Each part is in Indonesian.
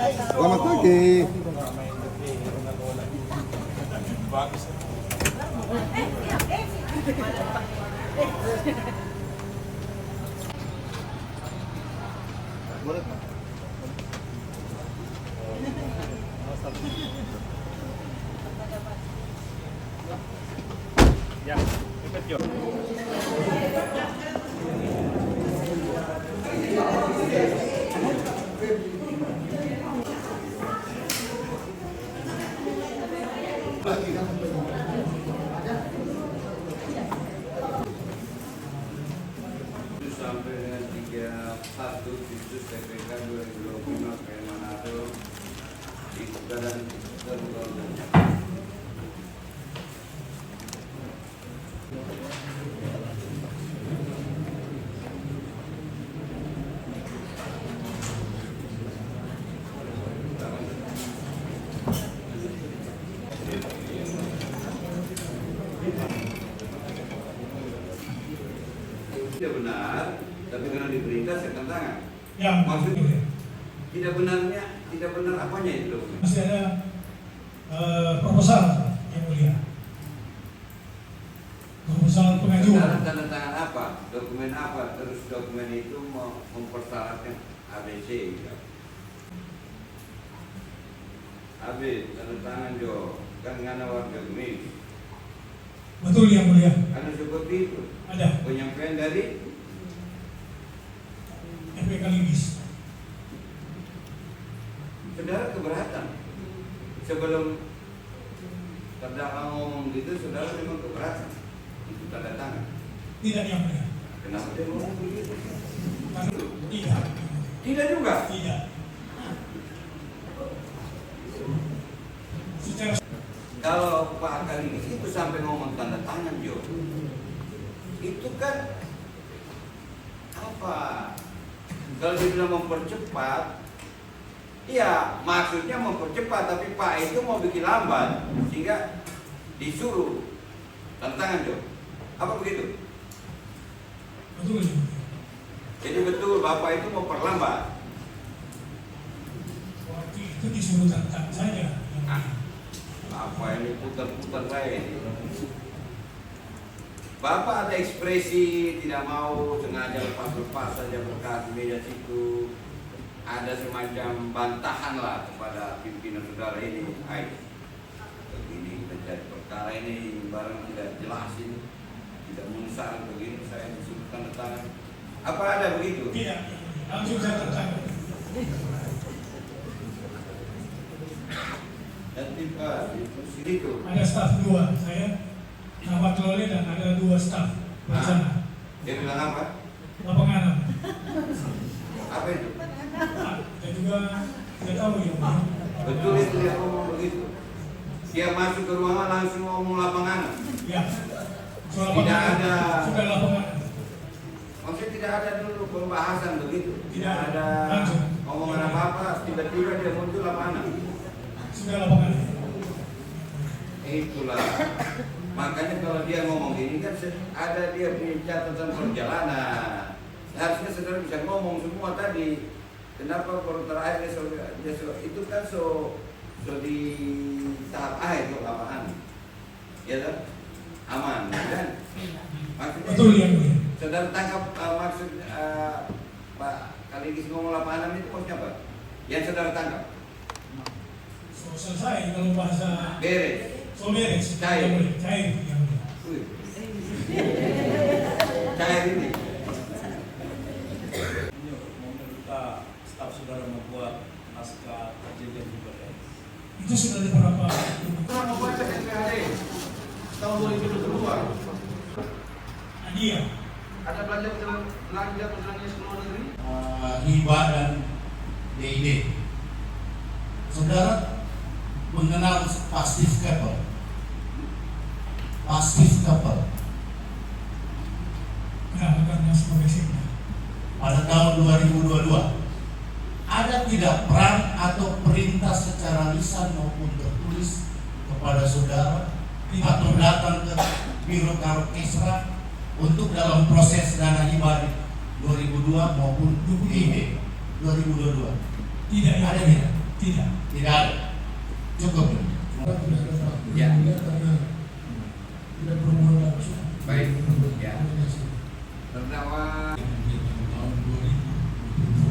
Selamat pagi. Bagus. Boleh. Ya, ikut yuk. Sampai dengan 31 Agustus PPK 2025 ke Manado di Kedalan Terbuka. Tidak benar, tapi karena diperintah saya tanda tangan. Yang Maksudnya tidak benarnya, tidak benar apanya itu? masih ada proposal yang mulia. Proposal Saudara pengajuan. tanda tangan apa? Dokumen apa? Terus dokumen itu mempersyaratkan ABC. AB tanda tangan Jo, kan ngana warga Gemis. Betul yang mulia. Ada seperti itu. Ada Penyampaian dari FPK Libis. saudara keberatan. Sebelum terdakwa ngomong gitu, saudara memang keberatan. Itu tanda tangan. Tidak yang mulia. Kenapa dia ngomong begitu? Karena tidak. Tidak juga. Tidak. Secara Kalau Pak Kalimis itu sampai ngomong tanda tangan Jo, itu kan apa? Kalau dibilang mempercepat, iya maksudnya mempercepat, tapi Pak itu mau bikin lambat sehingga disuruh tanda tangan Jo. Apa begitu? betul yang mulia. Jadi betul Bapak itu mau perlambat. Waktu itu disuruh tantang saja. Yang mulia. Apa ini putar-putar saya ini? Bapak ada ekspresi tidak mau sengaja lepas-lepas saja berkas di meja situ. Ada semacam bantahan lah kepada pimpinan saudara ini. Hai, begini mencari perkara ini barang tidak jelas ini, tidak mensyarat begini saya disuruh tanda tangan. Apa ada begitu? Tidak. Yang mulia. Langsung saya tantang. Dan tiba di situ. Ada staf 2, saya Ahmad Lole dan ada 2 staf bersama. Dia bilang apa? Lapangan. Apa itu? Saya juga tidak tahu yang mulia. Betul itu dia ngomong begitu. Dia masuk ke ruangan langsung ngomong lapangan. Ya. Soal Tidak lapangan. ada. Sudah lapangan. Maksudnya tidak ada dulu pembahasan begitu. Tidak Tidak ada langsung. omongan apa-apa. Tiba-tiba dia muncul lapangan. Sudah lapangan. Itulah. Makanya kalau dia ngomong ini kan ada dia punya catatan perjalanan. Harusnya saudara bisa ngomong semua tadi. Kenapa baru terakhir itu kan so di tahap akhir tuh lapangan. Ya kan? Aman kan? Maksudnya Betul yang mulia. saudara tangkap maksud Pak Kaligis ngomong lapangan itu maksudnya apa? Yang saudara tangkap? So, selesai kalau bahasa Beres. so beres. Cair. Yang mulia. Cair yang mulia. Wih. Cair ini. Ini meminta staf saudara membuat naskah kejadian juga ya. Itu sudah ada beberapa. Kita mau baca SPHD tahun 2022. Hadiah. Ada belanja perjalanan ke luar negeri? Hibah dan DID. Saudara mengenal Pastif Kapal. Pastif Kapal Kenapa? Karena sebagai signal. pada tahun 2022. Ada tidak peran atau perintah secara lisan maupun tertulis kepada saudara atau datang ke Biro Karokesra untuk dalam proses dana hibah 2002 maupun DID 2022? Tidak yang Ada mulia. tidak? Tidak. Tidak ada. Cukup. Ya. Karena tidak berhubungan langsung. Baik. Ya. Terdakwa Tahun 2020.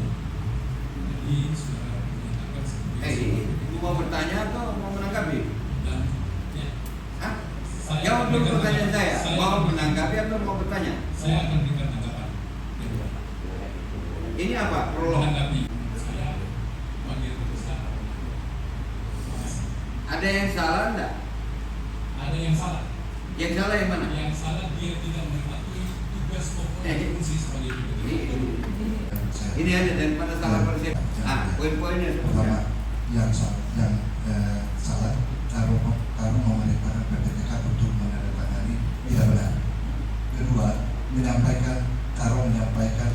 Jadi saudara menyatakan sebagai Ibu mau bertanya atau mau menanggapi? dan ya, Hah? saya Jawab akan dulu berikan pertanyaan saya. saya Mau akan- menanggapi atau mau bertanya? Saya akan berikan tanggapan kedua. Ini apa? Prolog. Menanggapi saya panggil besar. Ada yang salah enggak? Ada yang salah. Yang salah yang mana? Yang salah dia tidak mematuhi tugas pokok dan fungsi sebagai Ini, PPT. ini ada dan pada salah persepsi. Ah, poin-poinnya Pertama, yang salah kalau memerintahkan PPTK untuk menandatangani tidak benar. Kedua, menyampaikan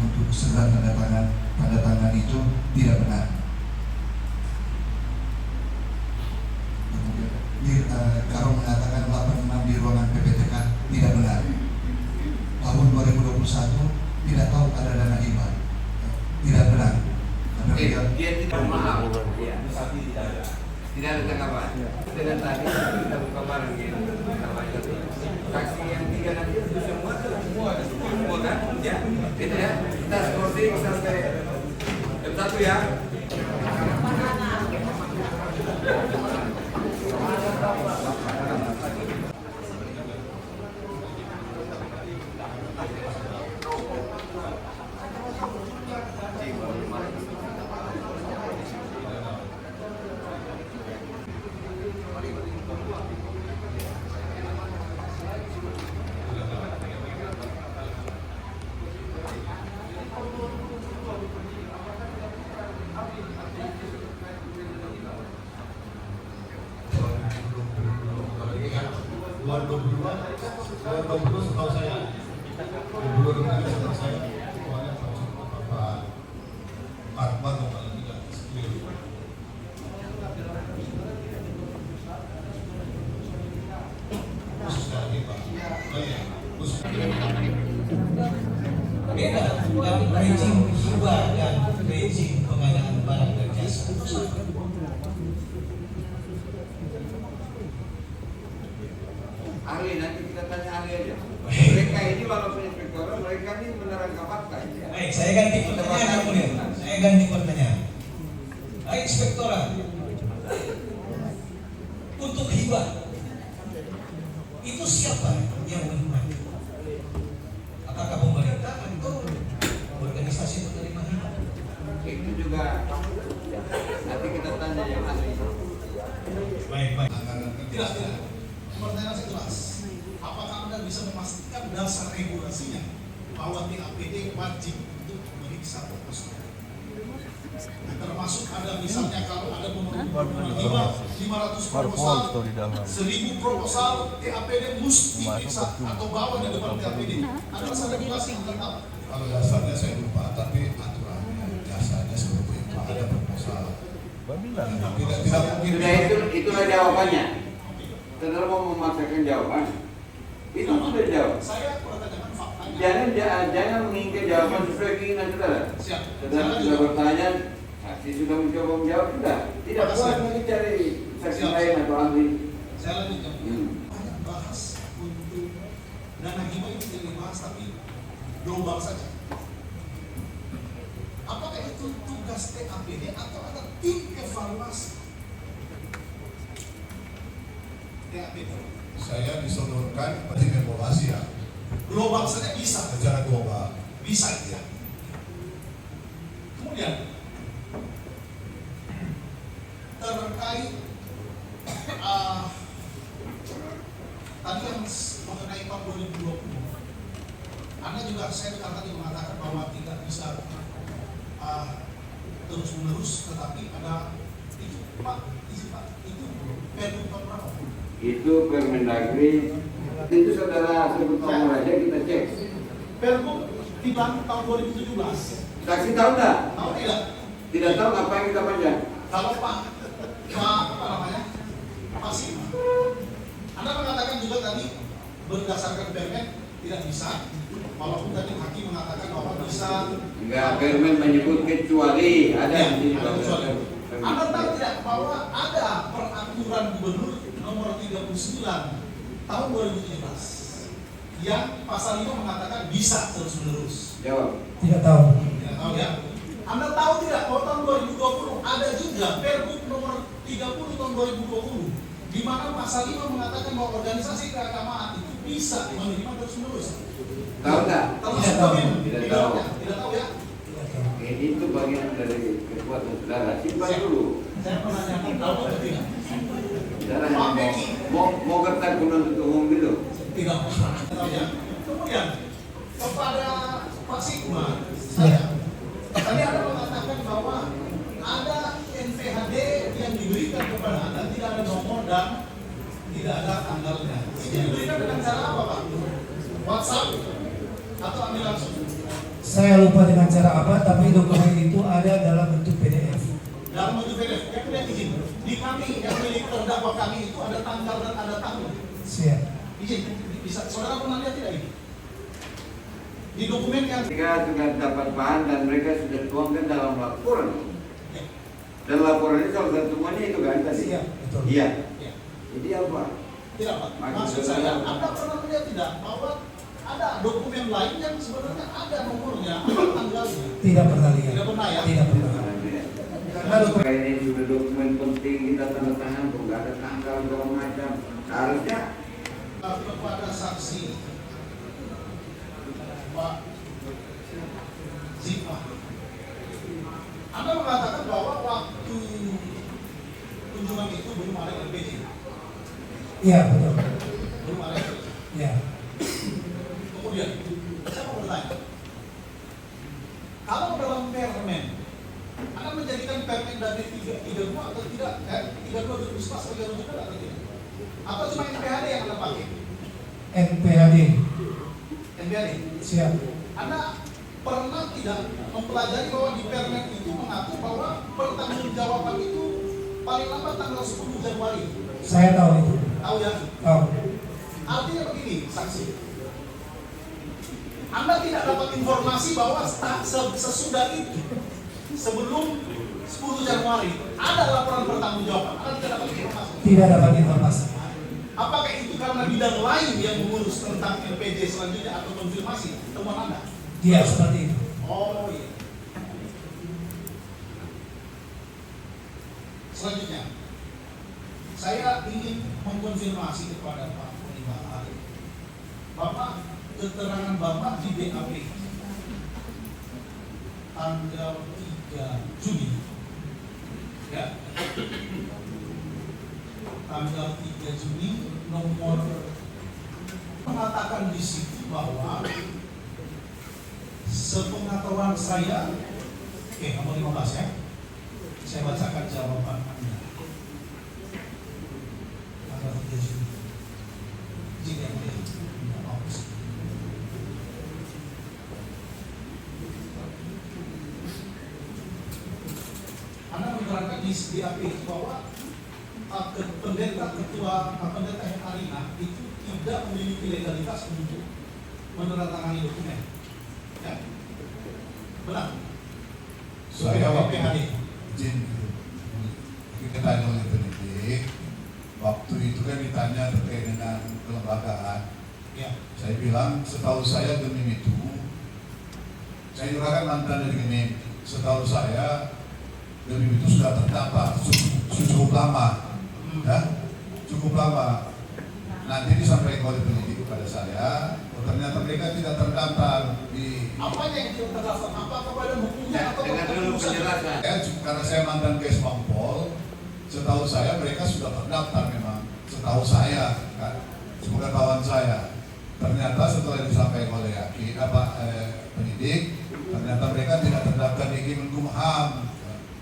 untuk surat tanda tangan itu tidak benar. Kemudian Karo mengatakan 86 di ruangan PPTK tidak benar. Tahun 2021 tidak tahu ada dana hibah. Tidak benar. Karena dia tidak maaf. Iya. Tidak ada tanggapan. Dengan tadi kita buka bareng gitu. Saksi yang 3 nanti itu semua kan? Ya. Itu ya. Kita scrolling sampai jam 1 ya. Setahu saya, 2022 setahu saya, soalnya Pak Akbar kalau tidak keliru. Khusus lagi Pak. Oh iya, khusus. Beda yang rejim hibah dan rejim pengadaan barang dan jasa. Ahli nanti kita tanya ahli aja. Mereka ini walaupun inspektorat, mereka ini menerangkan fakta. Ya. Baik, saya ganti pertanyaan kemudian. Saya ganti pertanyaan. Baik, inspektorat. Untuk hibah, itu siapa yang menerima? Apakah pemerintah atau organisasi penerima hibah? Itu juga nanti kita tanya yang ahli. Baik, baik. Tidak. Pertanyaan saya jelas. Apakah Anda bisa memastikan dasar regulasinya bahwa TAPD wajib untuk memeriksa proposal? Termasuk ada misalnya kalau ada pemenuhan hibah 500 proposal, 1000 proposal, TAPD mesti periksa atau bawa di depan TAPD. Ada dasar regulasi yang tetap. Kalau dasarnya saya lupa, tapi aturannya dasarnya seperti itu. Ada proposal. Tidak mungkin. Itulah jawabannya. Saudara mau memaksakan jawaban? Itu sudah jawab. Saya bertanyakan faktanya. Jangan menginginkan jawaban sesuai keinginan saudara. Siap. Saudara sudah bertanya, saksi sudah mencoba menjawab, sudah. Tidak puas lagi cari saksi lain atau ahli. Saya lanjutkan. Banyak bahas untuk dana hibah itu tidak dibahas tapi global saja. Apakah itu tugas TAPD atau ada tim evaluasi? TAPD. Saya disodorkan tim evaluasi ya, Global saja bisa. secara global. Bisa ya. Kemudian terkait tadi yang mengenai tahun 2020, Anda juga saya dengar tadi mengatakan bahwa tidak bisa terus menerus, tetapi ada itu Pak, itu perlu tahun berapa? Itu Permendagri. Itu saudara sebut nomor aja kita cek. Pergub tiba tahun 2017. Saksi tahu nggak? Tahu tidak? Tidak tahu apa yang kita panjang. Kalau Pak apa namanya? Pasti. Anda mengatakan juga tadi berdasarkan permen tidak bisa. Walaupun tadi hakim mengatakan bahwa bisa. Enggak, Permen menyebut kecuali ada Ya, di sini ada kecuali. Anda tahu tidak bahwa ada peraturan gubernur nomor 39 tahun 2017 yang pasal 5 mengatakan bisa terus-menerus. Jawab. Tidak tahu. Tidak tahu ya? Anda tahu tidak bahwa tahun 2020 ada juga Pergub nomor 30 tahun 2020 di mana pasal 5 mengatakan bahwa organisasi keagamaan itu bisa menerima terus-menerus. Tahu nggak? Termasuk tahu. pemilu. Tidak tahu. Tidak tahu ya? Itu bagian dari kekuatan saudara. Simpan dulu. Saya menanyakan tahu atau tidak? Saudara Pak hanya Beki. mau kertas penuntut umum gitu. Tidak tahu ya. Kemudian kepada Pak Sigma, saya tadi Anda mengatakan bahwa ada NPHD yang diberikan kepada Anda tidak ada nomor dan tidak ada tanggalnya. Ini diberikan dengan cara apa, Pak? WhatsApp atau ambil langsung? Saya lupa dengan cara apa, tapi dokumen itu ada dalam bentuk PDF. Dalam bentuk PDF. Kemudian izin di kami yang milik terdakwa kami itu ada tanggal dan ada tanggal. Siap. Izin, bisa saudara pernah lihat tidak ini? Di dokumen yang Mereka sudah dapat bahan dan mereka sudah tuangkan dalam laporan. Dan laporan ini salah satunya itu kan tadi. Siap, betul. Iya. Ya. Jadi apa? Tidak, Pak. Maksud saya, Anda pernah melihat tidak bahwa ada dokumen lain yang sebenarnya ada nomornya, ada tanggalnya? Tidak pernah lihat. Tidak pernah ya? Tidak pernah. Karena dokumen Kayak ini sudah dokumen penting kita tanda tangan, kok nggak ada tanggal segala macam. Harusnya Kepada saksi Pak Zikma, Anda mengatakan bahwa waktu kunjungan itu belum ada LPG. Iya, betul. Belum ada LPG. Iya. Kemudian, saya mau bertanya, kalau dalam permen, Anda menjadikan permen dari 32 atau tidak? 32 2011 sebagai rujukan atau tidak? Atau cuma NPHD yang Anda pakai? NPHD. NPHD. Siap. Anda pernah tidak mempelajari bahwa di permen itu mengatur bahwa pertanggungjawaban itu paling lambat tanggal 10 Januari? Saya tahu itu. Tahu ya? Tahu. Artinya begini, saksi. Anda tidak dapat informasi bahwa sesudah itu, sebelum 10 Januari, ada laporan pertanggungjawaban. Anda tidak dapat informasi. Tidak dapat informasi. Apakah itu karena bidang lain yang mengurus tentang LPG selanjutnya atau konfirmasi temuan Anda? Iya, seperti itu. Oh iya. Selanjutnya, saya ingin mengkonfirmasi kepada Pak Panglima Ali. Bapak, keterangan Bapak di BAP tanggal 3 Juni, ya, tanggal 3 Juni nomor mengatakan di situ bahwa sepengetahuan saya, oke, nomor 15 ya, saya bacakan jawaban Anda. Tanggal 3 Juni. Jika Anda menerangkan di BAP bahwa pendeta yang Arina itu tidak memiliki legalitas untuk menandatangani dokumen. Ya? Benar? Saya waktu PHD. izin kita tanya oleh penyidik, waktu itu kan ditanya terkait dengan kelembagaan. Ya. Saya bilang setahu saya Gemim itu, saya juga kan mantan dari Gemim. Setahu saya Gemim itu sudah terdaftar cukup lama, ya, cukup lama. Nanti disampaikan oleh penyidik kepada saya, ternyata mereka tidak terdaftar di. Apa yang tidak terdaftar? Apakah pada bukunya atau dengan dulu penjelasan. Karena saya mantan Kes Pampol, setahu saya mereka sudah terdaftar memang. Setahu saya, kan, sepengetahuan saya. Ternyata setelah disampaikan oleh penyidik, ternyata mereka tidak terdaftar di Kemenkumham.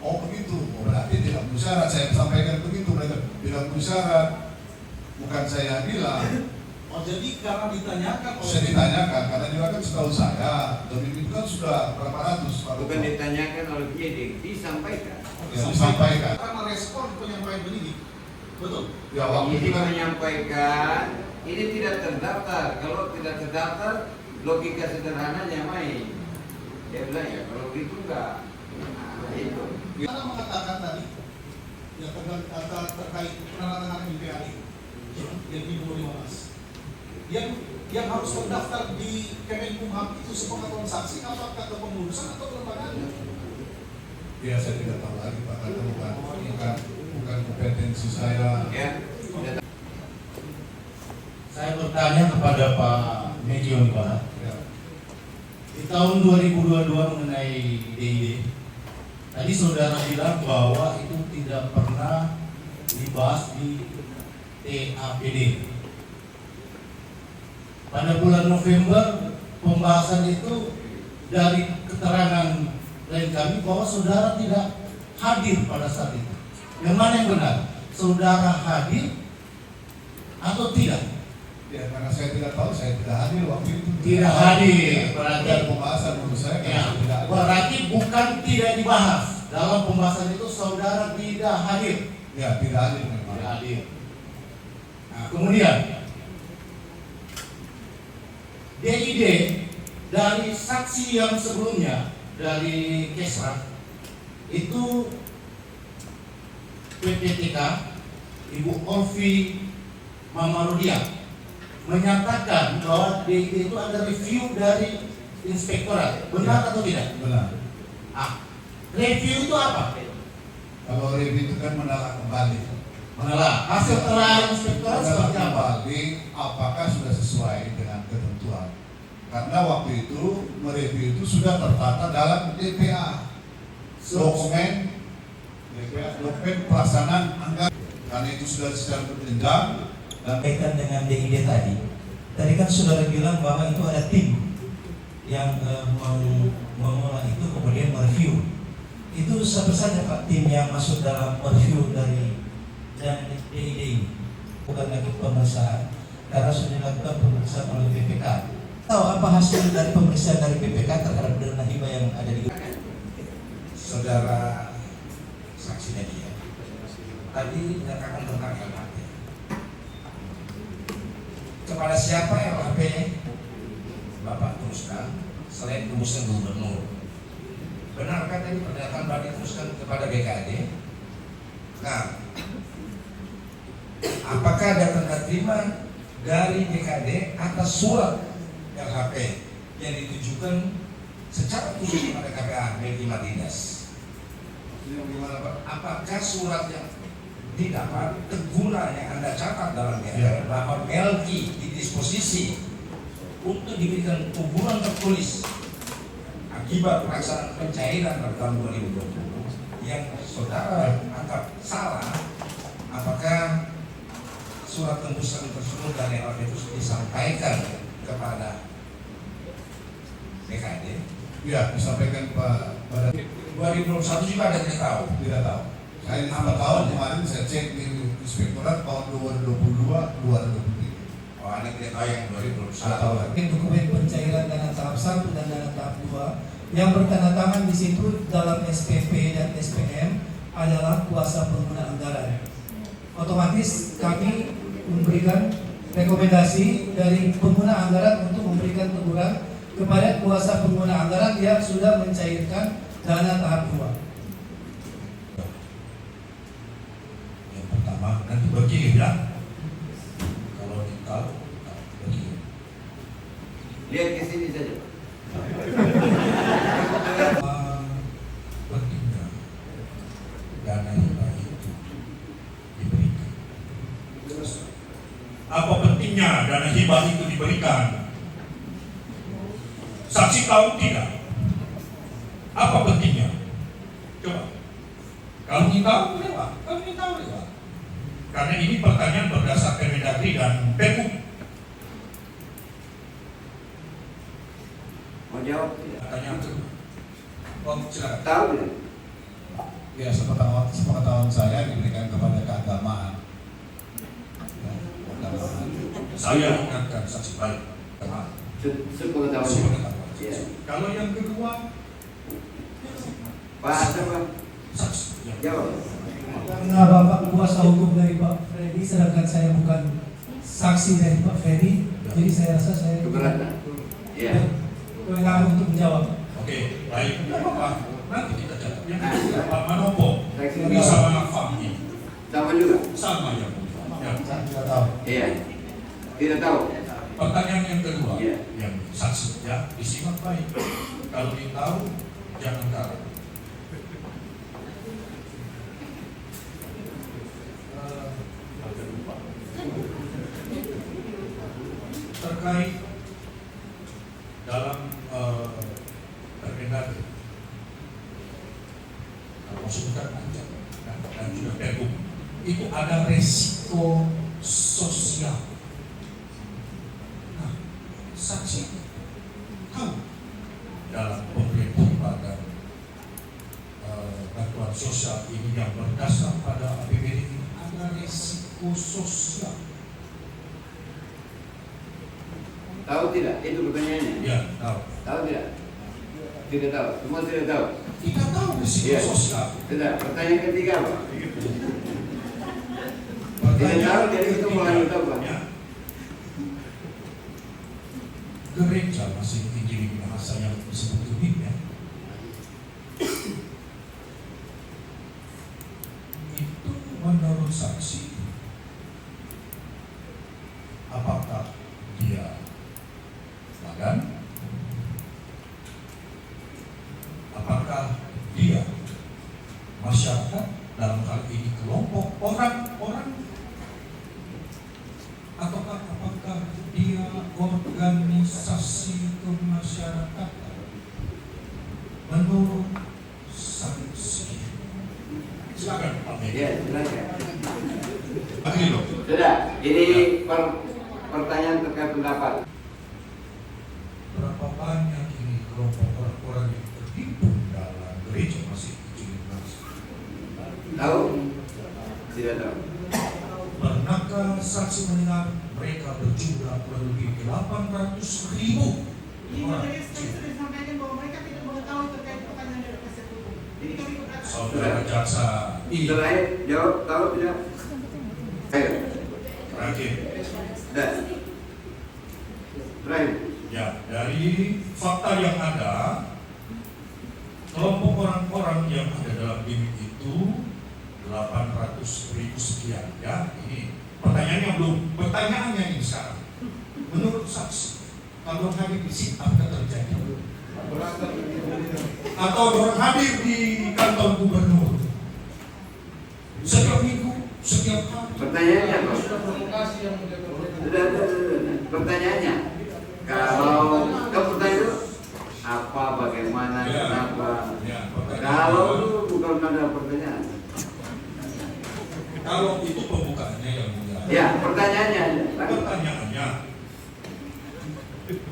Oh begitu, berarti tidak memenuhi syarat. Saya sampaikan begitu, mereka tidak memenuhi syarat. Bukan saya bilang. Oh jadi karena ditanyakan oleh Saya ditanyakan, karena juga kan setahu saya, Gemim itu kan sudah berapa ratus. Bukan ditanyakan oleh penyidik, disampaikan. Ya, disampaikan. Karena respon penyampaian penyidik. Betul. Ya waktu itu Penyidik kan menyampaikan ini tidak terdaftar. Kalau tidak terdaftar, logika sederhananya main. Dia bilang ya kalau gitu enggak. Nah, itu. Anda mengatakan tadi ya terkait penandatanganan MPAD yang di 2015. Yang harus terdaftar di Kemenkumham itu sepengetahuan saksi apakah kepengurusan atau kelembagaannya? Ya saya tidak tahu lagi Pak, karena bukan kompetensi saya. Ya. Saya bertanya kepada Pak Mejo Pak. Ya. Di tahun 2022 mengenai DID, tadi saudara bilang bahwa itu tidak pernah dibahas di TAPD. Pada bulan November pembahasan itu dari keterangan klien kami bahwa saudara tidak hadir pada saat itu. Yang mana yang benar? Saudara hadir atau tidak? Ya karena saya tidak tahu, saya tidak hadir waktu itu. Tidak hadir, berarti Ada pembahasan menurut saya ya, karena tidak ada. berarti bukan tidak dibahas. Dalam pembahasan itu saudara tidak hadir. Ya tidak hadir memang. Tidak hadir. Nah, kemudian DID dari saksi yang sebelumnya dari Kesra itu PPTK Ibu Olvi Mamarudia menyatakan bahwa DID itu ada review dari inspektorat, benar atau tidak? Benar. Review itu apa? Kalau review itu kan menelaah kembali. Menelaah hasil terakhir inspektorat seperti apa? Kembali apakah sudah sesuai dengan ketentuan. Karena waktu itu mereview itu sudah tertata dalam DPA, dokumen pelaksanaan anggaran. Karena itu sudah secara berjenjang dan Kaitan dengan DID tadi kan saudara bilang bahwa itu ada tim yang mengolah itu kemudian mereview. Itu siapa saja Pak tim yang masuk dalam review dari dan DID ini? Bukan lagi pemeriksaan, karena sudah dilakukan pemeriksaan oleh BPK. Tahu apa hasil dari pemeriksaan dari BPK terhadap dana hibah yang ada di saudara saksinya dia tadi menyatakan tentang LHP. Kepada siapa LHP Bapak teruskan selain teruskan gubernur? Benarkah tadi pernyataan Bapak teruskan kepada BKD? Nah, apakah ada tanda terima dari BKD atas surat LHP yang ditujukan secara khusus kepada KPA Melki Martinez? Apakah surat yang didapat teguran yang Anda catat dalam BKD bahwa Melki didisposisi untuk diberikan teguran tertulis akibat pelaksanaan pencairan pada tahun 2020 yang saudara anggap salah? Apakah surat tembusan tersebut dari LHP itu disampaikan kepada BKD? ya disampaikan pada 2021 juga ada tidak tahu. tidak tahu. Saya 4 tahun kemarin saya cek di inspektorat tahun 2022, 2023. Oh, Anda tidak tahu yang 2021. Saya tahu lagi. dokumen pencairan dana tahap 1 dan dana tahap 2 yang bertanda tangan di situ dalam SPP dan SPM adalah kuasa pengguna anggaran. Otomatis kami memberikan rekomendasi dari pengguna anggaran untuk memberikan teguran kepada kuasa pengguna anggaran yang sudah mencairkan dana tahap 2. Yang pertama nanti bagi bilang kalau tahu bagi. Lihat ke sini saja. Pentingnya dana hibah itu diberikan. Apa pentingnya dana hibah itu diberikan? Saksi tahu tidak? Apa pentingnya? Coba. Kalau kita tahu lewat, kalau kita tahu lewat. Karena ini pertanyaan berdasarkan Mendagri dan Pergub. Mau jawab tidak? Pertanyaan kedua. Oh, silakan. Tahu tidak? Ya sepengetahuan saya diberikan kepada keagamaan. Ya, keagamaan. Saya ingatkan saksi baik. Sepengetahuan. Sepengetahuan. Ya. Kalau yang kedua, Pak apa? saksi. Yang Jawab. Karena Bapak kuasa hukum dari Pak Freddy, sedangkan saya bukan saksi dari Pak Freddy, jadi saya rasa saya Keberatan. Ya. kewenangan untuk menjawab. Oke, baik. Tidak apa-apa. Nanti kita catat. Yang ketiga, Pak Manopo Saksi. bisa menafahami. juga? Sama yang mulia. Ya. Saya tidak tahu. Iya. Tidak tahu. Pertanyaan yang kedua, Iya. yang saksi ya disimak baik. Kalau ingin tahu, jangan kalah. Terkait dalam Permendagri, kalau sebutkan aja dan juga Pergub, itu ada resiko sosial. Nah, saksi tahu dalam pemberian dan bantuan sosial ini yang berdasar pada APBD ini ada resiko sosial. Tahu tidak? Itu pertanyaannya. Ya, tahu. Tahu tidak? Tidak tahu. Semua tidak tahu. Kita tahu resiko Iya. sosial. Tidak. Pertanyaan ketiga apa? Tidak tahu, jadi itu mulai tahu Pak. Ya. Gereja masih tinggi bahasa yang disebut lebih ya. Itu menurut saksi, apakah dia badan? Apakah dia masyarakat, dalam hal ini kelompok orang-orang, ataukah apakah dia organisasi kemasyarakatan? Menurut saksi, silakan Pak Medi. Ya, silakan. Begini loh. Sudah. Ini pertanyaan terkait pendapat. Berapa banyak ini kelompok orang-orang yang tertipu dalam gereja masih Cilimas? Tahu? Tidak tahu. Pernahkah saksi mendengar mereka berjumlah kurang lebih 800.000 orang? Saudara jaksa ini Terakhir, jawab tahu tidak? Ayo. terakhir. Dah. Terakhir. Ya, dari fakta yang ada, kelompok orang-orang yang ada dalam bimbing itu 800.000 sekian. Ya, ini pertanyaannya belum. Pertanyaannya ini sekarang. Menurut saksi, kalau hadir di sini apa terjadi? Atau orang hadir di kantor gubernur setiap minggu, setiap hari? Pertanyaannya apa? Sudah. Pertanyaannya, kalau pertanyaan itu apa, bagaimana, Ya. kenapa? Ya, pertanyaan Kalau kedua. itu bukan ada pertanyaan. Kalau itu pembukaannya yang mulia. Ya, pertanyaannya. Pertanyaannya,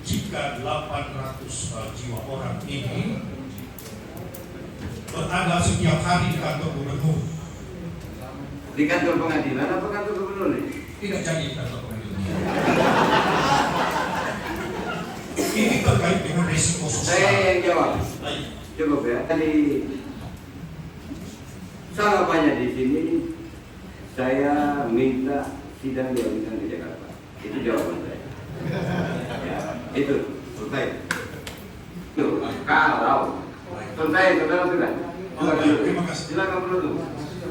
jika 800 jiwa orang ini berada setiap hari di kantor gubernur, Di kantor pengadilan apa kantor gubernur nih? tidak jadi di kantor pengadilan. Ini terkait dengan risiko Saya sosial. yang jawab. Baik. Cukup ya. Tadi sangat banyak di sini. Saya minta sidang dialihkan ke Jakarta. Itu jawaban saya. Ya, itu selesai. Itu kalau selesai, saudara sudah. Terima kasih. Silakan penutup.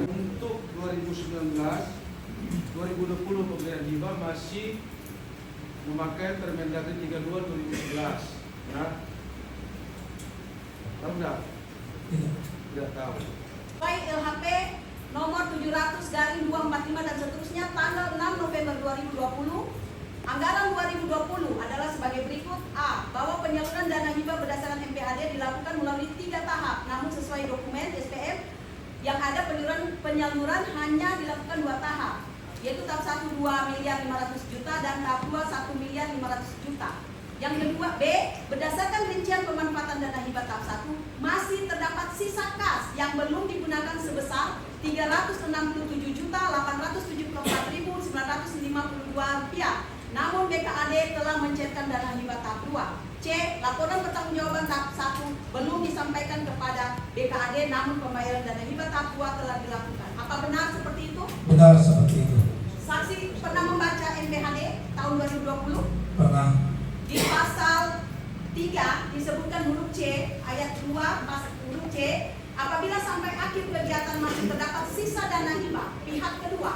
Untuk 2019, 2020 pemberian hibah masih memakai Permendagri 32 2011. Ya. Tahu enggak? Tidak tahu. LHP nomor 700/245 dan seterusnya tanggal 6 November 2020. Anggaran 2020 adalah sebagai berikut. A. Bahwa penyaluran dana hibah berdasarkan MPAD dilakukan melalui 3 tahap, namun sesuai dokumen SPM yang ada penyaluran hanya dilakukan 2 tahap, yaitu tahap 1 2.500.000 juta dan tahap 2 1.500.000 juta. Yang kedua, B. Berdasarkan rincian pemanfaatan dana hibah tahap 1 masih terdapat sisa kas yang belum digunakan sebesar Rp364.952. Namun BKAD telah mencairkan dana hibah tahap 2. C. Laporan pertanggungjawaban tahap 1 belum disampaikan kepada BKAD, namun pembayaran dana hibah tahap 2 telah dilakukan. Apa benar seperti itu? Benar seperti itu. Saksi pernah membaca MPHD tahun 2020? Pernah. Di pasal 3 disebutkan huruf C, ayat 2 huruf C, apabila sampai akhir kegiatan masih terdapat sisa dana hibah pihak kedua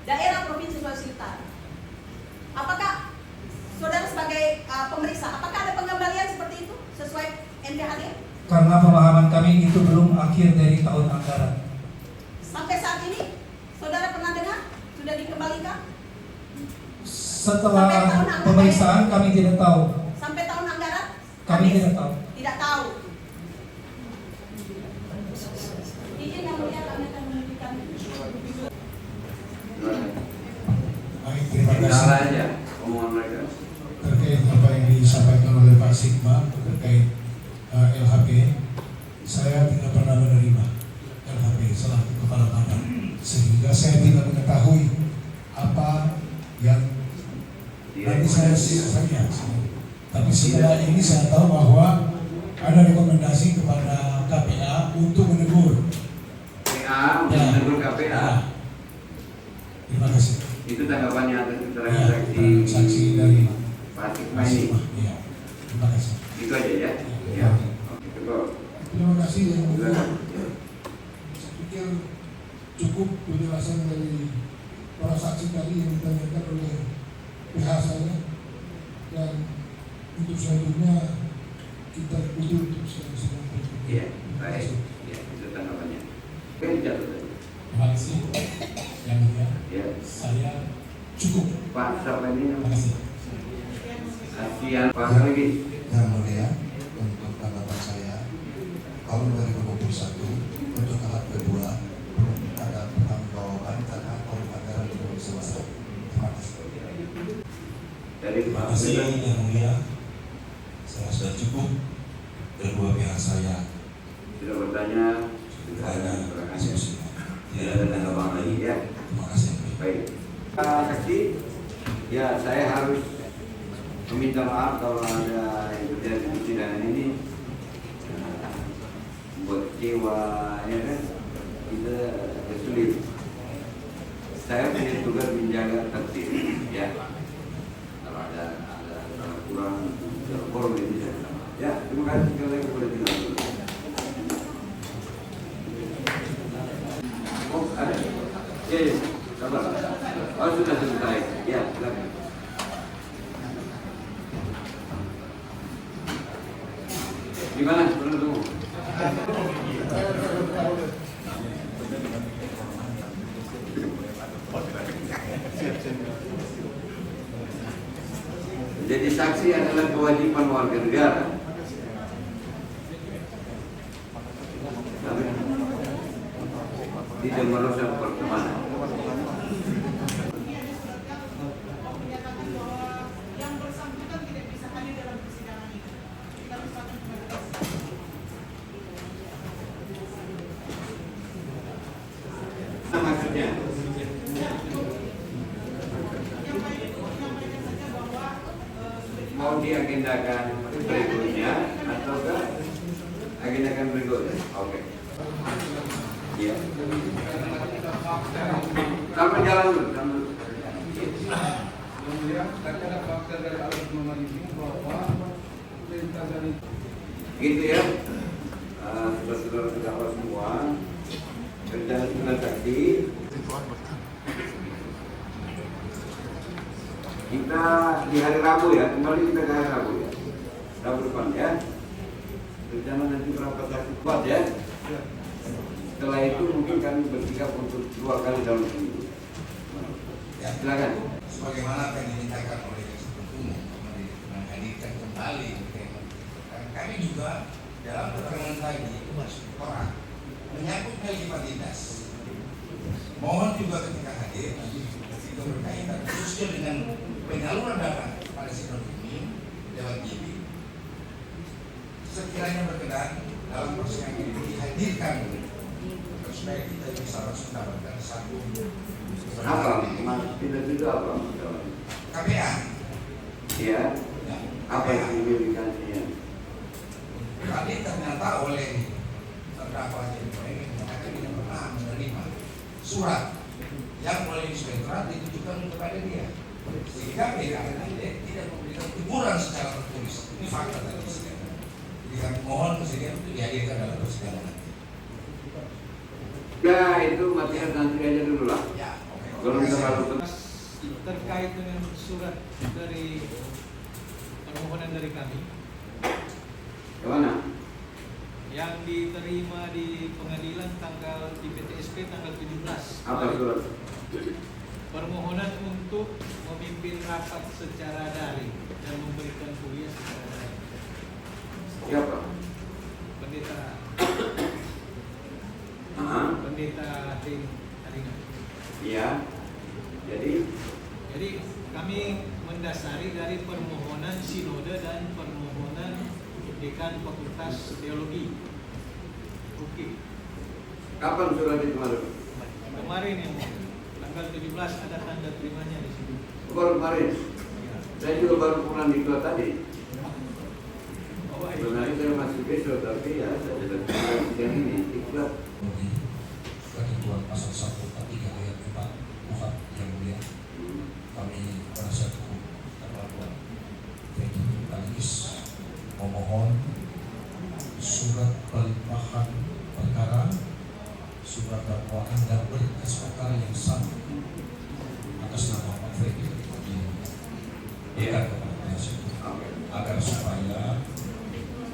daerah Provinsi Sulawesi Utara. Apakah saudara sebagai pemeriksa, apakah ada pengembalian seperti itu sesuai NPHD? Karena pemahaman kami itu belum akhir dari tahun anggaran. Sampai saat ini, saudara pernah dengar sudah dikembalikan? Setelah pemeriksaan kami tidak tahu. Sampai tahun anggaran? Kami tidak tahu. Tidak tahu. Izin yang mulia, kami akan memberikan. Baik, terima kasih. Salah aja omongan mereka. Terkait apa yang disampaikan oleh Pak Sigma terkait LHP, saya tidak pernah menerima LHP selaku kepala badan, sehingga saya tidak mengetahui apa yang nanti saya tapi setelah ini saya tahu bahwa ada rekomendasi kepada KPA untuk menegur. PA untuk menegur KPA. Terima kasih. Itu tanggapannya atas keterangan saksi dari Pak Sigma ini. Iya. Terima kasih. Itu aja ya. Ya. Terima kasih yang mulia. Saya pikir cukup penjelasan dari para saksi tadi yang ditanyakan oleh pihak saya, dan untuk selanjutnya kita ikuti untuk sedang. Iya, baik. Ya, itu tanggapannya. Oke, dicatat. Terima kasih. Yang mulia. Ya. Saya cukup. Pak, siapa ini? Terima kasih. Asian Pak lagi. Yang mulia, untuk tanggapan saya, tahun 2021 untuk tahap kedua belum ada penanggapan karena tahun anggaran belum selesai. Terima kasih. Dari Terima kasih yang mulia. Saya sudah cukup. Kedua pihak saya sudah bertanya. Tidak ada tanggapan lagi ya. Terima kasih. Baik. Saksi, ya saya harus meminta maaf kalau ada yang terjadi di persidangan ini buat kecewa, ya kan? Kita sulit. Saya punya tugas menjaga tertib, ya. Kalau ada kurang forum ini saya minta maaf. Ya, terima kasih sekali lagi boleh tinggal dulu. Oh, ada? Ya, ya. Sabar. Oh, sudah selesai. Ya, silakan. Gimana? Belum tunggu. Jadi saksi adalah kewajiban warga negara. Tidak merusak pertemanan. Maksudnya mau diagendakan berikutnya ataukah agendakan berikutnya? Oke. Iya. Sampai jalan dulu. Kemudian ada fakta dari alat nomor ini bahwa perintah dari Gitu ya. Saudara-saudara terdakwa semua, rencana sudah tadi. Kita di hari Rabu ya, kembali kita ke hari Rabu ya. Rabu depan ya. Rencana nanti berapa saksi kuat ya. Setelah itu mungkin kami bersikap untuk 2 kali dalam seminggu. Ya, silakan. Sebagaimana apa yang dimintakan oleh Jaksa Umum menghadirkan kembali, kami juga dalam keterangan tadi orang menyangkut kewajiban dinas. Mohon juga ketika hadir nanti ketika berkaitan khususnya dengan penyaluran dana pada sektor ini lewat TV, sekiranya berkenan dalam proses yang ini dihadirkan supaya kita bisa langsung mendapatkan satu Apa? Tidak apa? KPA. Ya. Apa signifikansinya? Tadi ternyata oleh terdakwa ini mengatakan tidak pernah menerima surat yang oleh inspektorat ditujukan kepada dia, sehingga BKN tidak memberikan teguran secara tertulis. Ini fakta tadi. Jadi kami mohon presiden untuk dihadirkan dalam persidangan nanti. Ya itu materi nanti aja dulu lah. Ya, oke. Belum terlalu terkait dengan surat dari permohonan dari kami Gimana? yang diterima di pengadilan di PTSP tanggal 17. Apa surat? Permohonan untuk memimpin rapat secara daring dan memberikan kuliah secara daring. Siapa? Pendeta Tim Haringan. Iya. Jadi kami mendasari dari permohonan sinode dan permohonan dekan Fakultas Teologi. Oke. Kapan surat itu masuk? Kemarin yang tanggal 17 ada tanda terimanya di situ. Baru kemarin. Ya. Saya juga baru pulang di kota tadi. Oh, baik. Sebenarnya saya masih besok, tapi ya saya sudah pulang siang ini. Ikhlas. Ketentuan pasal 143 ayat 4 Tuhan yang mulia, kami penasihat hukum terdakwa Freddy Kaligis memohon surat pelimpahan perkara, surat dakwaan dan berkas perkara yang sama atas nama Pak Freddy diberikan kepada penasihat hukum agar supaya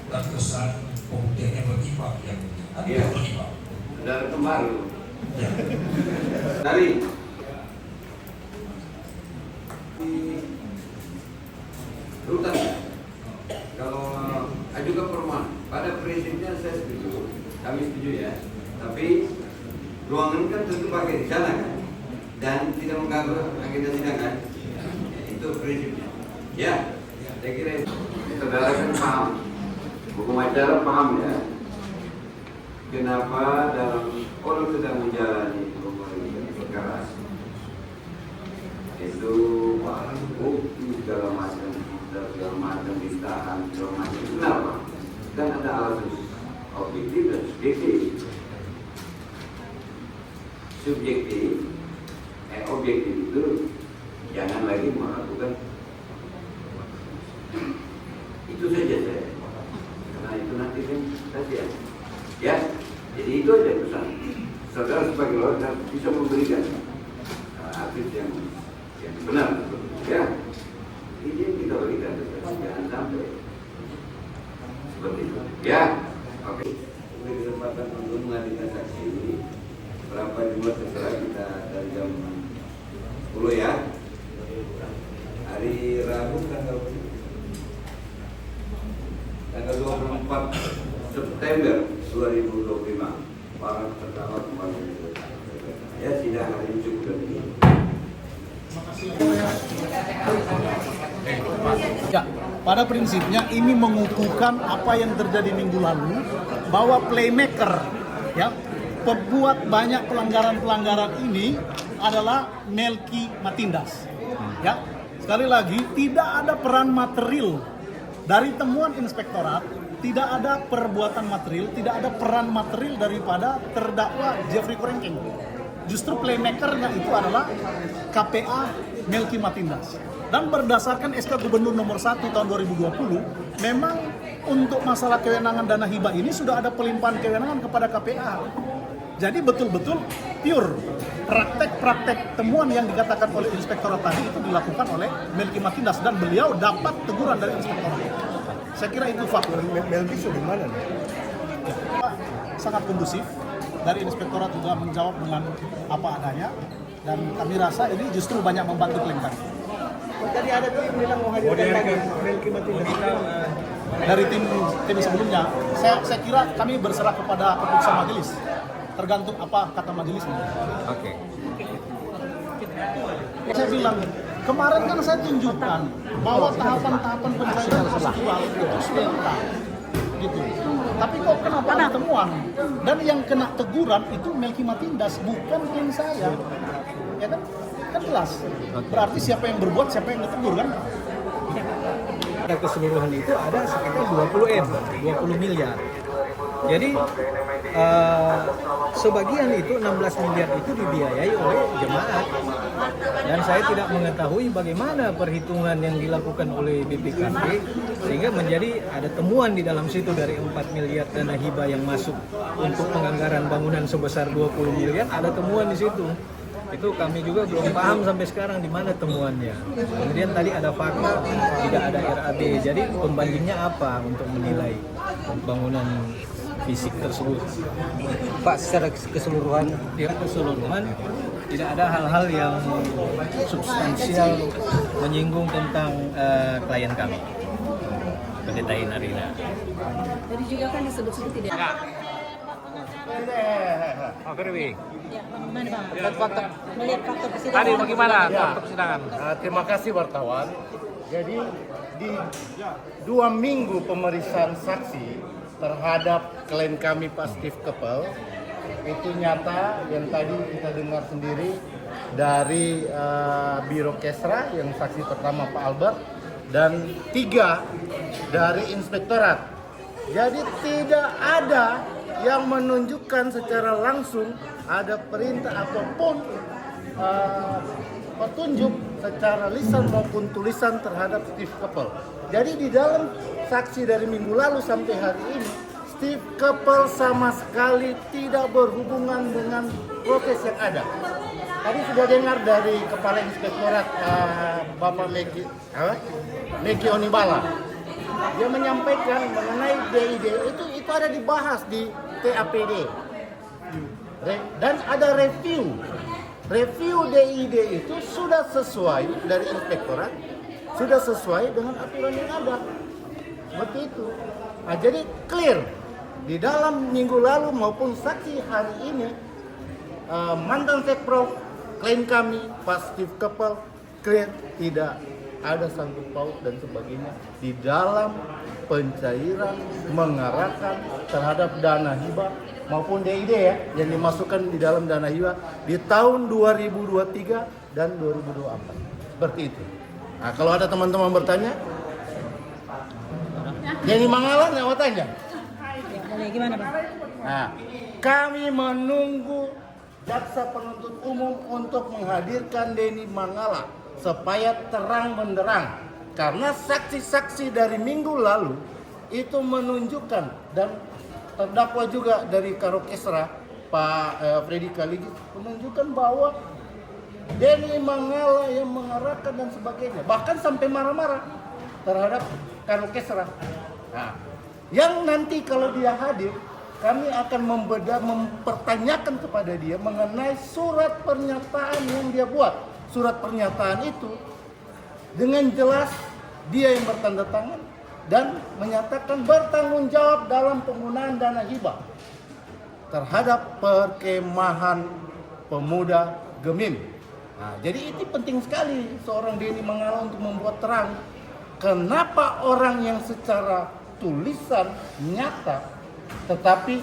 terkesan pembuktiannya berimbang yang mulia. Iya. Berimbang. Dari kemarin. Ya. Dari rutan. Kalau ajukan permohonan, pada prinsipnya saya setuju, kami setuju ya. Tapi ruangan kan tentu pakai di sana kan, dan tidak mengganggu agenda sidang kan. Itu prinsipnya. Ya, saya kira itu. Saudara kan paham, hukum acara paham ya. Kenapa dalam orang sedang menjalani perkara itu barang bukti segala macam ditahan segala macam. Kenapa? Kan ada alasan objektif dan subjektif. Objektif itu jangan lagi melakukan itu saja saya. Karena itu nanti kan kasihan. Ya, jadi itu aja pesan. Saudara sebagai lawyer bisa memberikan artis yang benar, ya. Ini yang kita berikan, jangan sampai seperti itu. Ya, oke. Beri kesempatan untuk menghadirkan saksi ini. Berapa jumlah terserah kita dari jam 10 ya. Hari Rabu tanggal 24 September 2025 para terdakwa kembali ya sidang hari ini cukup demikian. Ya, pada prinsipnya ini mengukuhkan apa yang terjadi minggu lalu bahwa playmaker ya pembuat banyak pelanggaran-pelanggaran ini adalah Melki Matindas. Ya, sekali lagi tidak ada peran material dari temuan inspektorat. Tidak ada perbuatan material, tidak ada peran material daripada terdakwa Jeffrey Korengkeng. Justru playmakernya itu adalah KPA Melki Matindas. Dan berdasarkan SK Gubernur nomor 1 tahun 2020, memang untuk masalah kewenangan dana hibah ini sudah ada pelimpahan kewenangan kepada KPA. Jadi betul-betul pure praktek-praktek temuan yang dikatakan oleh inspektorat tadi itu dilakukan oleh Melki Matindas dan beliau dapat teguran dari inspektorat. Saya kira itu faktor. Melki sudah mana? Sangat kondusif. Dari inspektorat juga menjawab dengan apa adanya. Dan kami rasa ini justru banyak membantu klien kami. Tadi ada tim bilang mau hadirkan lagi Melki Matindas. Dari tim sebelumnya, saya kira kami berserah kepada keputusan majelis. Tergantung apa kata majelisnya. Oke. Saya bilang, kemarin kan saya tunjukkan bahwa tahapan-tahapan penyelesaian prosedural itu sudah lengkap, gitu. Tapi kok kenapa ada temuan? Dan yang kena teguran itu Melki Matindas, bukan tim saya, ya kan? Kan jelas. Berarti siapa yang berbuat, siapa yang ditegur kan? Pada keseluruhan itu ada sekitar 20 miliar. Jadi sebagian itu 16 miliar itu dibiayai oleh jemaat. Dan saya tidak mengetahui bagaimana perhitungan yang dilakukan oleh BPKP sehingga menjadi ada temuan di dalam situ dari 4 miliar dana hibah yang masuk untuk penganggaran bangunan sebesar 20 miliar, ada temuan di situ. Itu kami juga belum paham sampai sekarang di mana temuannya. Kemudian tadi ada fakta tidak ada RAB. Jadi pembandingnya apa untuk menilai bangunan fisik tersebut? Pak, secara keseluruhan? Ya, keseluruhan tidak ada hal-hal yang substansial menyinggung tentang klien kami, Pendeta Henarina. Jadi juga kan disebut-sebut tidak. Oke, Dewi. Ya, mana Bang? Dan fakta Melihat fakta persidangan. tadi bagaimana Ya. fakta persidangan? Terima kasih wartawan. Jadi di 2 minggu pemeriksaan saksi terhadap klien kami Pak Steve Keppel, itu nyata yang tadi kita dengar sendiri dari Biro Kesra yang saksi pertama Pak Albert dan 3 dari Inspektorat. Jadi tidak ada yang menunjukkan secara langsung ada perintah ataupun petunjuk secara lisan maupun tulisan terhadap Steve Keppel. Jadi di dalam saksi dari minggu lalu sampai hari ini, Steve Keppel sama sekali tidak berhubungan dengan proses yang ada. Tadi sudah dengar dari Kepala Inspektorat Bapak Meki Onibala. Dia menyampaikan mengenai DID itu ada dibahas di TAPD. Dan ada review DID itu sudah sesuai dari Inspektorat, sudah sesuai dengan aturan yang ada. Seperti itu. Nah, jadi clear di dalam minggu lalu maupun saksi hari ini, mantan Sekprov, klien kami Pak Steve Keppel clear tidak ada sangkut paut dan sebagainya di dalam pencairan mengarahkan terhadap dana hibah maupun DID ya yang dimasukkan di dalam dana hibah di tahun 2023 dan 2024. Seperti itu. Nah, kalau ada teman-teman bertanya, Denny Mangala lewat tanya. Ya, boleh gimana Bang? Nah, kami menunggu jaksa penuntut umum untuk menghadirkan Denny Mangala supaya terang benderang karena saksi-saksi dari minggu lalu itu menunjukkan dan terdakwa juga dari Karo Kesra Pak Freddy Kaligi menunjukkan bahwa Denny Mangala yang mengarahkan dan sebagainya, bahkan sampai marah-marah terhadap Karo Kesra. Nah, yang nanti kalau dia hadir kami akan mempertanyakan kepada dia mengenai surat pernyataan yang dia buat. Surat pernyataan itu dengan jelas dia yang bertanda tangan dan menyatakan bertanggung jawab dalam penggunaan dana hibah terhadap perkemahan pemuda Gemim. Nah, jadi itu penting sekali seorang Denny Mangala untuk membuat terang kenapa orang yang secara tulisan nyata tetapi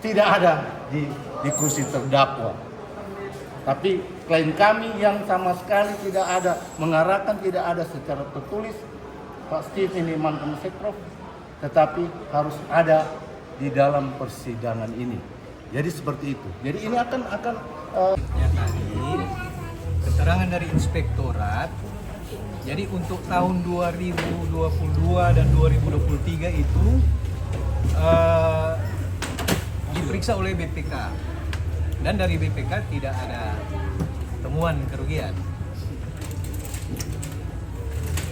tidak ada di kursi terdakwa. Tapi klien kami yang sama sekali tidak ada mengarahkan, tidak ada secara tertulis Pak Steve ini mantan Sekprov, tetapi harus ada di dalam persidangan ini. Jadi seperti itu. Jadi ini akan Ya, tadi keterangan dari Inspektorat. Jadi untuk tahun 2022 dan 2023 itu diperiksa oleh BPK. Dan dari BPK tidak ada temuan kerugian.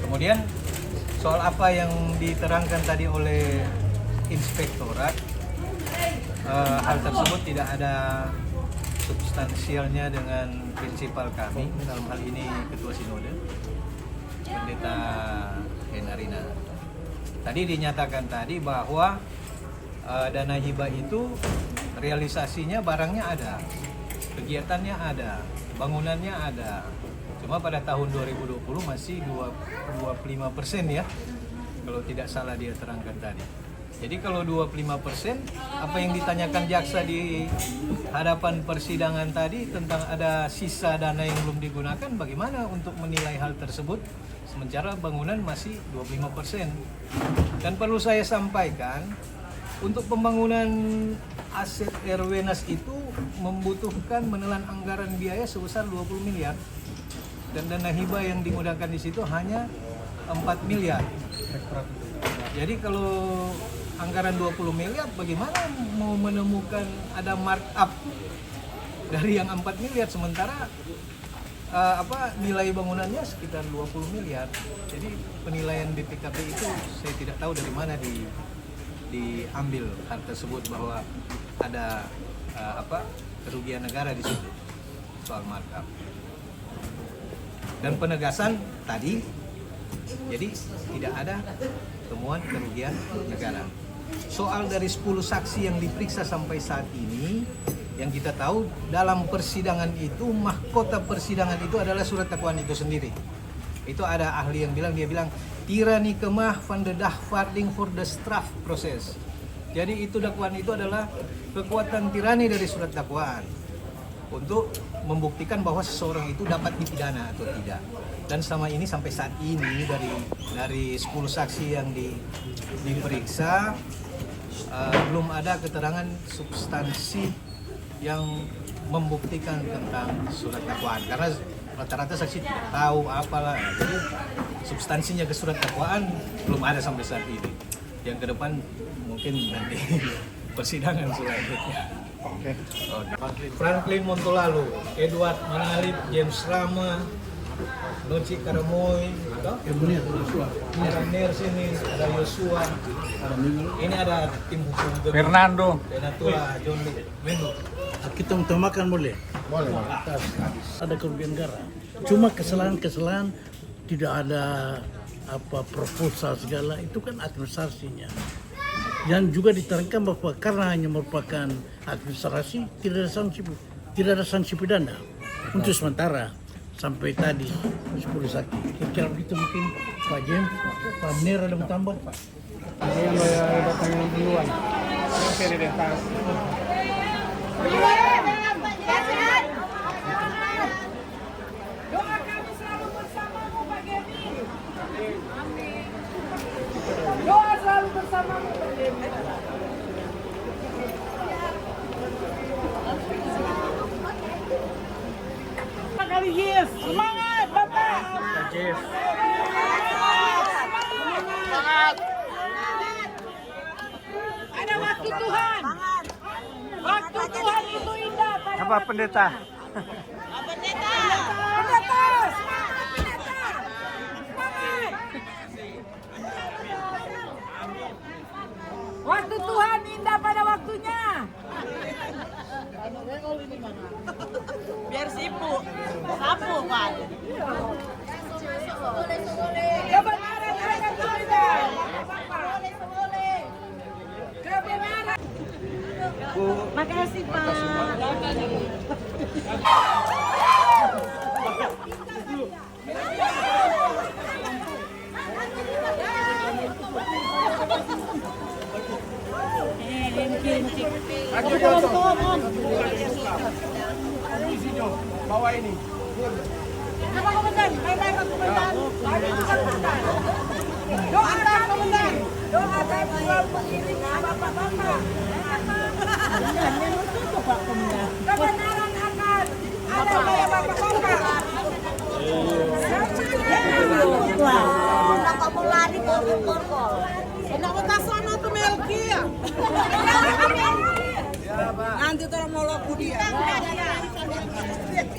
Kemudian soal apa yang diterangkan tadi oleh Inspektorat, hal tersebut tidak ada substansialnya dengan prinsipal kami, dalam hal ini Ketua Sinode, Pendeta Henarina. Tadi dinyatakan tadi bahwa dana hibah itu realisasinya barangnya ada, kegiatannya ada, bangunannya ada. Cuma pada tahun 2020 masih 25% ya, kalau tidak salah dia terangkan tadi. Jadi kalau 25%, apa yang ditanyakan jaksa di hadapan persidangan tadi tentang ada sisa dana yang belum digunakan, bagaimana untuk menilai hal tersebut? Sementara bangunan masih 25%. Dan perlu saya sampaikan, untuk pembangunan aset RWNAS itu membutuhkan menelan anggaran biaya sebesar 20 miliar. Dan dana hibah yang dimudahkan di situ hanya 4 miliar. Jadi kalau anggaran 20 miliar, bagaimana mau menemukan ada markup dari yang 4 miliar, sementara nilai bangunannya sekitar 20 miliar. Jadi penilaian BPKP itu saya tidak tahu dari mana diambil hal tersebut, bahwa ada kerugian negara di situ soal markup. Dan penegasan tadi, jadi tidak ada temuan kerugian negara. Soal dari 10 saksi yang diperiksa sampai saat ini, yang kita tahu dalam persidangan itu, mahkota persidangan itu adalah surat dakwaan itu sendiri. Itu ada ahli yang bilang, dia bilang tirani kemah van de dagvaarding for the straf proses. Jadi itu dakwaan itu adalah kekuatan tirani dari surat dakwaan untuk membuktikan bahwa seseorang itu dapat dipidana atau tidak. Dan selama ini sampai saat ini dari 10 saksi yang diperiksa belum ada keterangan substansi yang membuktikan tentang surat dakwaan, karena rata-rata saksi tidak tahu apalah. Jadi substansinya ke surat dakwaan belum ada sampai saat ini. Yang ke depan mungkin nanti persidangan selanjutnya. Franklin Montolalu, Edward Manalip, James Rama, Noci Karamoy, Munir sini, ada Yosua, ini ada tim hukum Fernando, Denatura, John Mendo. Kita utamakan boleh? Boleh. Ada kerugian negara. Cuma kesalahan-kesalahan, tidak ada proposal segala, itu kan administrasinya. Dan juga diterangkan bahwa karena hanya merupakan administrasi, tidak ada sanksi pidana untuk sementara sampai tadi 10 saksi. Kira begitu mungkin Pak Jem, Pak Munir ada mau tambah Pak? Ada yang datang yang duluan. Oke, deh. Doa kami selalu bersamamu Pak Gemi. Amin. Doa selalu bersamamu Pak Gemi. Kali yes, semangat Bapak. Pak Jeff. Semangat. Ada waktu Tuhan. Waktu Tuhan itu indah. Apa pendeta? Pendeta. Pendeta. Semangat pendeta. Semangat. Waktu Tuhan indah pada waktunya. Biar sibuk. Sapu, Pak. Kebenaran akan indah. Kebenaran. Makasih, Pak. Bawa ini. Apa komentar? Komentar. Doa komentar. Doa dan pengiring bapak-bapak. Kebenaran akan ada kayak bapak-bapak. Nak kamu lari korkol. Nak kita sana tuh Melki ya. Nanti terus mau dia.